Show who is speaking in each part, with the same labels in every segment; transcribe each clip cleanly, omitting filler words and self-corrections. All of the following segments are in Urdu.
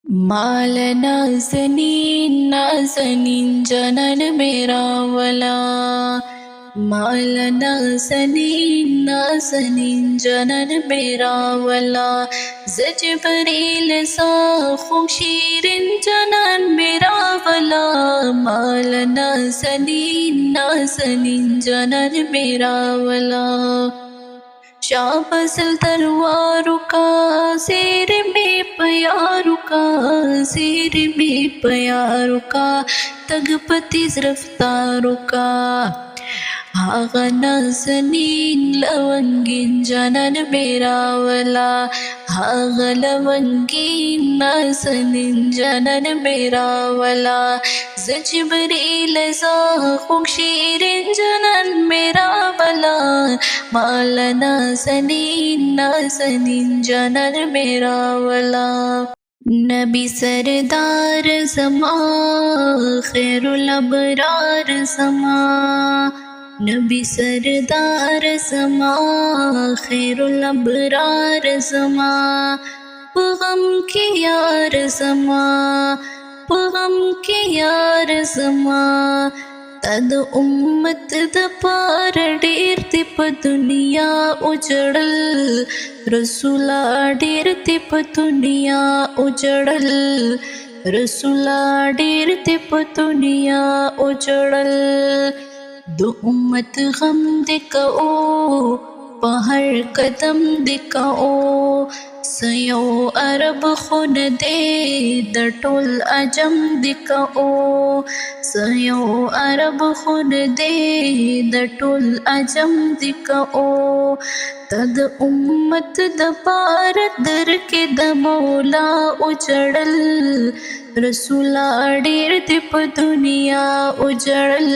Speaker 1: مال نازنین نازنین جنن میرا ولا، مال نازنین نازنین جنن میرا ولا، زجبریل سا خوب شیرین جنن میرا ولا، مال نازنین نازنین جنن میرا ولا، شاہ فضل تروارو کا زیر میں پیارو کا، زیر میں پیارو کا، تگ پتیز رفتارو کا، آغا نازنین لونگین جنن میرا ولا، آغا لونگین نازنین جنن میرا ولا، زجبریل زا خوک شیرین جنن میرا ولا، مال نازنین نازنین جنن میرا ولا، نبی سردار زمان خیر الابرار زمان، نبی سردار زمان خیر الابرار زمان، پغم کی یار زمان، پغم کی یار زمان، تد امت د پار ډیر دی په دنیا اجړل، رسولا ډیر دی په دنیا اجړل، رسولا ډیر دی په دنیا اجړل، د امت غم دی کو په هر قدم دی کو، سیو عرب خون دے د ټول عجم دی کو، سیو عرب خون دے د ټول عجم دی کو، تد امت د پار در کې د مولا اجړل، رسولا ډیر دی په دنیا اجړل،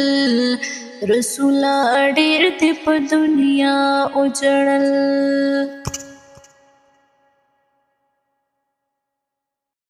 Speaker 1: رسولا ډیر دی په دنیا اجړل.